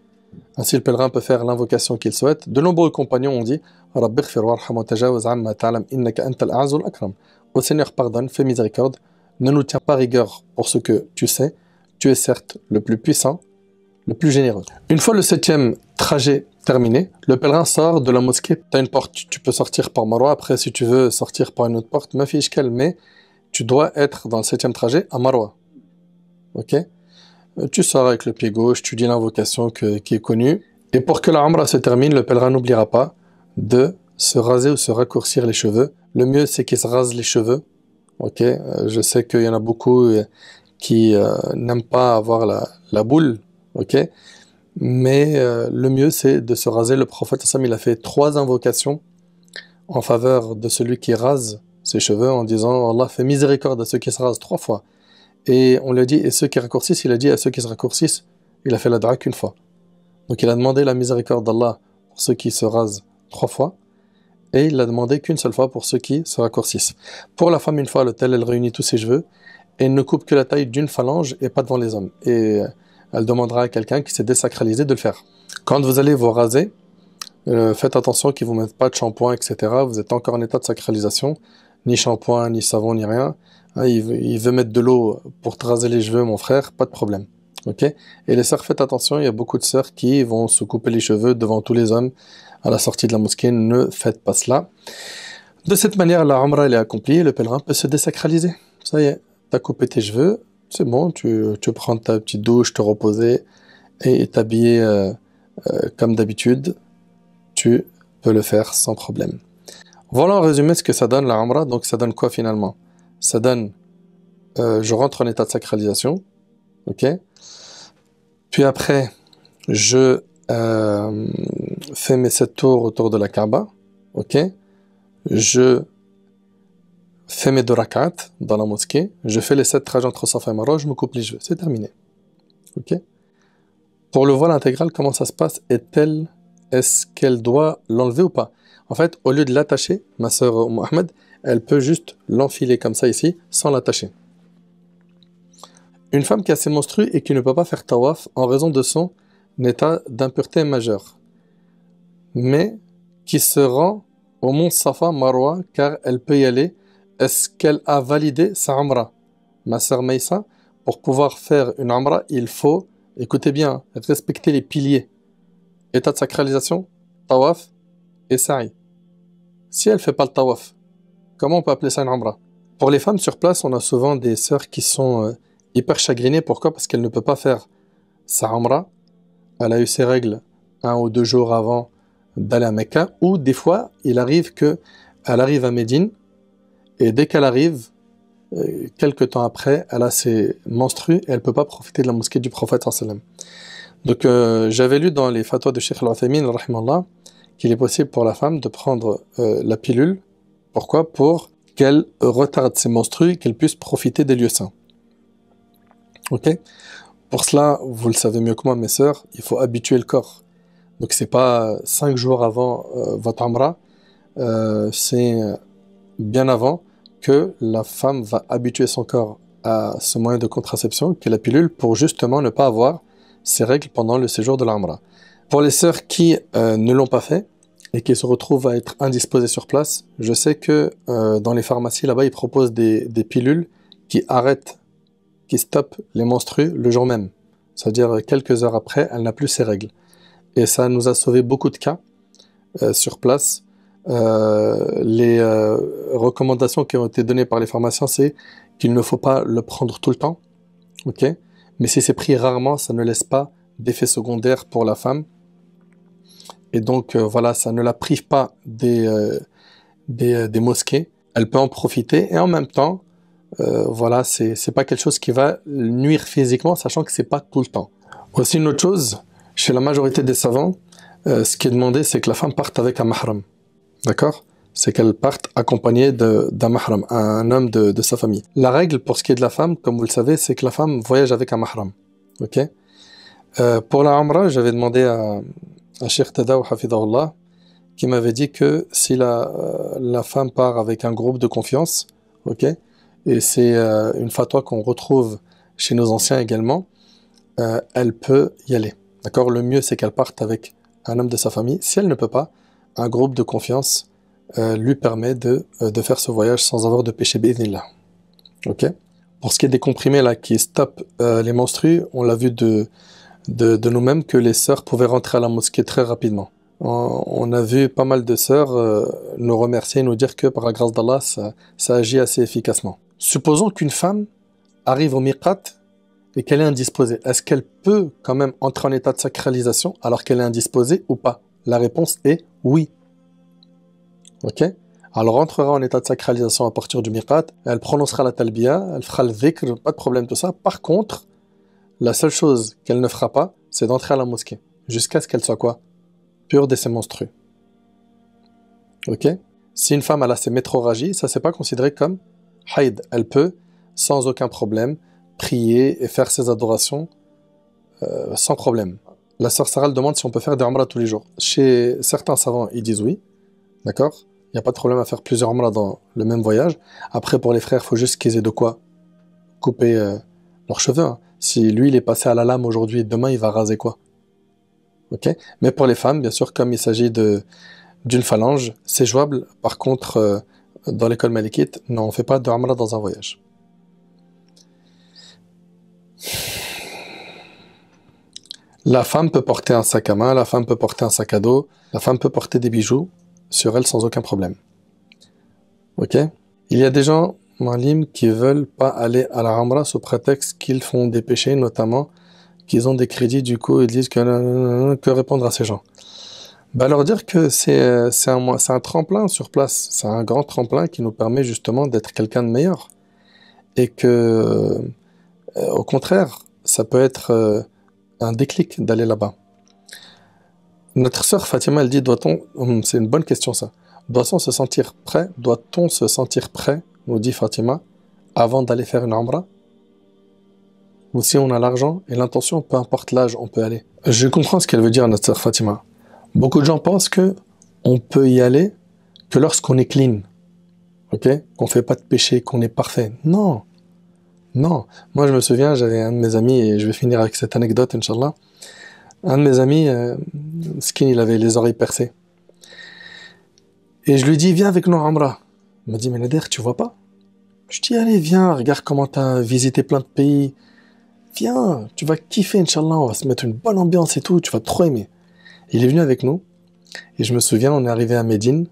Ainsi, le pèlerin peut faire l'invocation qu'il souhaite. De nombreux compagnons ont dit Rabbighfir warham wa tajawaz amma ta'lam innaka antal a'azzul akram. Ô Seigneur, pardonne, fais miséricorde, ne nous tiens pas rigueur pour ce que tu sais, tu es certes le plus puissant, le plus généreux. Une fois le 7e trajet terminé, le pèlerin sort de la mosquée. Tu as une porte, tu peux sortir par Marwa. Après, si tu veux sortir par une autre porte, ma fiche qu'elle, mais tu dois être dans le 7e trajet à Marwa. Ok? Tu sors avec le pied gauche, tu dis l'invocation qui est connue. Et pour que la Umrah se termine, le pèlerin n'oubliera pas de se raser ou se raccourcir les cheveux. Le mieux, c'est qu'il se rase les cheveux. Ok? Je sais qu'il y en a beaucoup qui n'aiment pas avoir la boule. Ok? Mais le mieux, c'est de se raser. Le prophète Sam, il a fait 3 invocations en faveur de celui qui rase ses cheveux en disant Allah fait miséricorde à ceux qui se rasent 3 fois. Et on lui a dit, et ceux qui raccourcissent, il a dit à ceux qui se raccourcissent, il a fait la dua qu'une fois. Donc il a demandé la miséricorde d'Allah pour ceux qui se rasent 3 fois, et il l'a demandé qu'une seule fois pour ceux qui se raccourcissent. Pour la femme, une fois à l'hôtel, elle réunit tous ses cheveux, et elle ne coupe que la taille d'une phalange et pas devant les hommes. Et elle demandera à quelqu'un qui s'est désacralisé de le faire. Quand vous allez vous raser, faites attention qu'ils ne vous mettent pas de shampoing, etc. Vous êtes encore en état de sacralisation, ni shampoing, ni savon, ni rien. Il veut mettre de l'eau pour te raser les cheveux, mon frère, pas de problème. Ok? Et les sœurs, faites attention, il y a beaucoup de sœurs qui vont se couper les cheveux devant tous les hommes à la sortie de la mosquée. Ne faites pas cela. De cette manière, la Umrah elle est accomplie, le pèlerin peut se désacraliser. Ça y est, tu as coupé tes cheveux, c'est bon, tu prends ta petite douche, te reposer et t'habiller comme d'habitude. Tu peux le faire sans problème. Voilà en résumé ce que ça donne la Umrah. Donc ça donne quoi finalement? Ça donne, je rentre en état de sacralisation, ok? Puis après, je fais mes 7 tours autour de la Kaaba, ok? Je fais mes 2 rak'at dans la mosquée, je fais les 7 trajets entre Safa et Marwa, je me coupe les cheveux, c'est terminé, ok? Pour le voile intégral, comment ça se passe? Est-ce qu'elle doit l'enlever ou pas? En fait, au lieu de l'attacher, ma sœur Mohamed, elle peut juste l'enfiler comme ça ici, sans l'attacher. Une femme qui a ses menstrues et qui ne peut pas faire tawaf en raison de son état d'impureté majeure, mais qui se rend au mont Safa Marwa car elle peut y aller, est-ce qu'elle a validé sa Umrah? Ma sœur Maïssa, pour pouvoir faire une Umrah, il faut, écoutez bien, respecter les piliers. État de sacralisation, tawaf et sa'i. Si elle ne fait pas le tawaf, comment on peut appeler ça une Umrah? Pour les femmes sur place, on a souvent des sœurs qui sont hyper chagrinées. Pourquoi? Parce qu'elle ne peut pas faire sa Umrah. Elle a eu ses règles 1 ou 2 jours avant d'aller à Mecca. Ou des fois, il arrive qu'elle arrive à Médine et dès qu'elle arrive, quelques temps après, elle a ses menstrues et elle ne peut pas profiter de la mosquée du prophète sallam. Donc j'avais lu dans les fatwas de Cheikh Al-Uthaymin rahimallah qu'il est possible pour la femme de prendre la pilule. Pourquoi? Pour qu'elle retarde ses menstrues, qu'elle puisse profiter des lieux saints. Ok? Pour cela, vous le savez mieux que moi, mes sœurs, il faut habituer le corps. Donc c'est pas 5 jours avant votre Umrah, c'est bien avant que la femme va habituer son corps à ce moyen de contraception, qui est la pilule, pour justement ne pas avoir ses règles pendant le séjour de l'Umrah. Pour les sœurs qui ne l'ont pas fait et qui se retrouvent à être indisposées sur place, je sais que dans les pharmacies là-bas, ils proposent des pilules qui arrêtent, qui stoppent les menstrues le jour même. C'est-à-dire quelques heures après, elle n'a plus ses règles. Et ça nous a sauvé beaucoup de cas sur place. Les recommandations qui ont été données par les pharmaciens, c'est qu'il ne faut pas le prendre tout le temps, ok? Mais si c'est pris rarement, ça ne laisse pas d'effet secondaire pour la femme. Et donc voilà, ça ne la prive pas des mosquées. Elle peut en profiter et en même temps, voilà, c'est pas quelque chose qui va nuire physiquement, sachant que c'est pas tout le temps. Aussi une autre chose, chez la majorité des savants, ce qui est demandé, c'est que la femme parte avec un mahram. D'accord? C'est qu'elle parte accompagnée d'un mahram, un homme de sa famille. La règle pour ce qui est de la femme, comme vous le savez, c'est que la femme voyage avec un mahram. Ok? Pour la Umrah, j'avais demandé à Cheikh Tadaw Hafidahullah, qui m'avait dit que si la femme part avec un groupe de confiance, ok? Et c'est une fatwa qu'on retrouve chez nos anciens également, elle peut y aller. D'accord? Le mieux, c'est qu'elle parte avec un homme de sa famille. Si elle ne peut pas, un groupe de confiance lui permet de faire ce voyage sans avoir de péché bi'idhnillah. Ok? Pour ce qui est des comprimés là qui stoppent les menstrues, on l'a vu de nous-mêmes que les sœurs pouvaient rentrer à la mosquée très rapidement. On a vu pas mal de sœurs nous remercier, nous dire que par la grâce d'Allah, ça agit assez efficacement. Supposons qu'une femme arrive au miqat et qu'elle est indisposée. Est-ce qu'elle peut quand même entrer en état de sacralisation alors qu'elle est indisposée ou pas? La réponse est oui. Ok? Elle rentrera en état de sacralisation à partir du miqat, elle prononcera la talbiya, elle fera le dhikr, pas de problème tout ça. Par contre, la seule chose qu'elle ne fera pas, c'est d'entrer à la mosquée, jusqu'à ce qu'elle soit quoi? Pure de ses menstrues. Ok? Si une femme elle a ses métroragies, ça c'est pas considéré comme haïd. Elle peut, sans aucun problème, prier et faire ses adorations sans problème. La sœur Sarah demande si on peut faire des umrah tous les jours. Chez certains savants, ils disent oui, d'accord? Il n'y a pas de problème à faire plusieurs umrah dans le même voyage. Après, pour les frères, il faut juste qu'ils aient de quoi couper leurs cheveux. Hein. Si lui, il est passé à la lame aujourd'hui et demain, il va raser quoi? Ok? Mais pour les femmes, bien sûr, comme il s'agit d'une phalange, c'est jouable. Par contre, dans l'école malikite, non, on ne fait pas de umrah dans un voyage. La femme peut porter un sac à main, la femme peut porter un sac à dos, la femme peut porter des bijoux sur elle sans aucun problème. Ok? Il y a des gens, Malim, qui veulent pas aller à la Umrah sous prétexte qu'ils font des péchés, notamment qu'ils ont des crédits, du coup ils disent que répondre à ces gens. Bah leur dire que c'est un tremplin sur place, c'est un grand tremplin qui nous permet justement d'être quelqu'un de meilleur. Et que, au contraire, ça peut être un déclic d'aller là-bas. Notre sœur Fatima, elle dit, c'est une bonne question ça, doit-on se sentir prêt, nous dit Fatima, avant d'aller faire une umrah? Ou si on a l'argent et l'intention, peu importe l'âge, on peut aller. Je comprends ce qu'elle veut dire, notre sœur Fatima. Beaucoup de gens pensent que on peut y aller que lorsqu'on est clean, ok, qu'on fait pas de péché, qu'on est parfait. Non, non. Moi, je me souviens, j'avais un de mes amis, et je vais finir avec cette anecdote, Inch'Allah. Un de mes amis, Skin, il avait les oreilles percées. Et je lui dis, viens avec nous à Umrah. Il m'a dit, mais Nader, tu vois pas? Je dis, allez, viens, regarde comment t'as visité plein de pays. Viens, tu vas kiffer, Inch'Allah, on va se mettre une bonne ambiance et tout, tu vas trop aimer. Il est venu avec nous, et je me souviens, on est arrivé à Médine.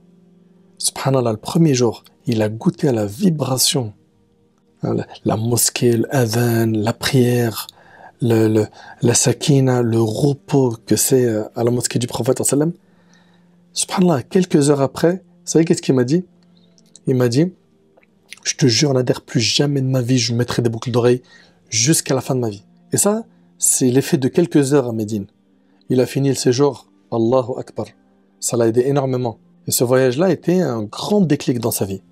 Subhanallah, le premier jour, il a goûté à la vibration. La mosquée, l'adhan, la prière, la sakina, le repos que c'est à la mosquée du prophète sallam. Subhanallah, quelques heures après, vous savez qu'est-ce qu'il m'a dit? Il m'a dit, je te jure, Nader, plus jamais de ma vie, je mettrai des boucles d'oreilles jusqu'à la fin de ma vie. Et ça, c'est l'effet de quelques heures à Médine. Il a fini le séjour, Allahu Akbar. Ça l'a aidé énormément. Et ce voyage-là était un grand déclic dans sa vie.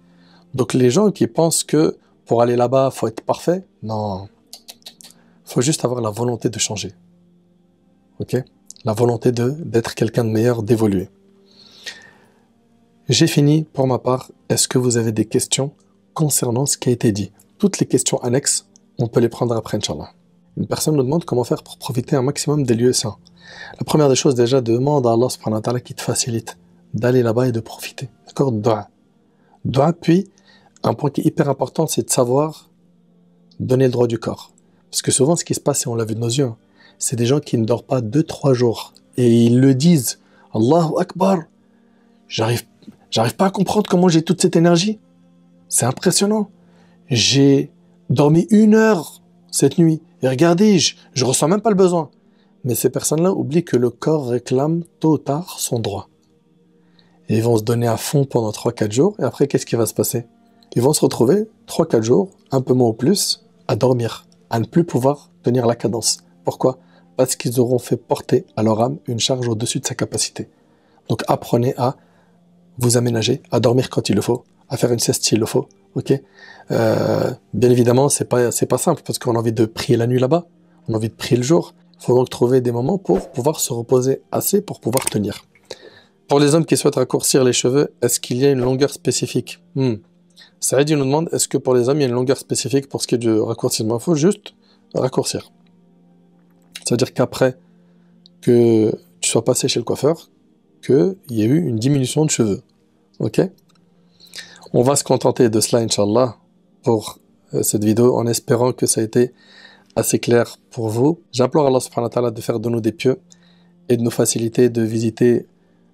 Donc les gens qui pensent que pour aller là-bas, faut être parfait, non. Faut juste avoir la volonté de changer. Ok? La volonté d'être quelqu'un de meilleur, d'évoluer. J'ai fini pour ma part. Est-ce que vous avez des questions concernant ce qui a été dit? Toutes les questions annexes, on peut les prendre après, Inch'Allah. Une personne nous demande comment faire pour profiter un maximum des lieux saints. La première des choses, déjà, demande à Allah subhanahu wa ta'ala qui te facilite d'aller là-bas et de profiter. D'accord? Dua. Dua, puis, un point qui est hyper important, c'est de savoir donner le droit du corps. Parce que souvent, ce qui se passe, et on l'a vu de nos yeux, c'est des gens qui ne dorment pas 2-3 jours. Et ils le disent. Allahu Akbar. J'arrive pas à comprendre comment j'ai toute cette énergie. C'est impressionnant. J'ai dormi 1 heure cette nuit. Et regardez, je ressens même pas le besoin. Mais ces personnes-là oublient que le corps réclame tôt ou tard son droit. Et ils vont se donner à fond pendant 3-4 jours. Et après, qu'est-ce qui va se passer? Ils vont se retrouver 3-4 jours, un peu moins ou plus, à dormir, à ne plus pouvoir tenir la cadence. Pourquoi? Parce qu'ils auront fait porter à leur âme une charge au-dessus de sa capacité. Donc apprenez à vous aménager, à dormir quand il le faut, à faire une sieste s'il le faut. Ok? Bien évidemment, c'est pas simple parce qu'on a envie de prier la nuit là-bas, on a envie de prier le jour. Il faut donc trouver des moments pour pouvoir se reposer assez pour pouvoir tenir. Pour les hommes qui souhaitent raccourcir les cheveux, est-ce qu'il y a une longueur spécifique? Saïd nous demande, est-ce que pour les hommes, il y a une longueur spécifique pour ce qui est du raccourcissement? Il faut juste raccourcir. C'est-à-dire qu'après que tu sois passé chez le coiffeur, qu'il y ait eu une diminution de cheveux. Ok? On va se contenter de cela, Inch'Allah, pour cette vidéo, en espérant que ça a été assez clair pour vous. J'implore Allah subhanahu wa ta'ala de faire de nous des pieux et de nous faciliter de visiter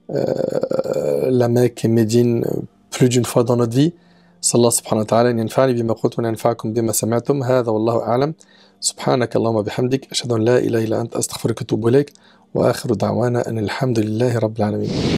la Mecque et Médine plus d'une fois dans notre vie. صلى الله سبحانه وتعالى أن ينفعني بما قلت وينفعكم بما سمعتم هذا والله أعلم سبحانك اللهم وبحمدك أشهد أن لا إله إلا أنت أستغفرك وأتوب إليك وآخر دعوانا أن الحمد لله رب العالمين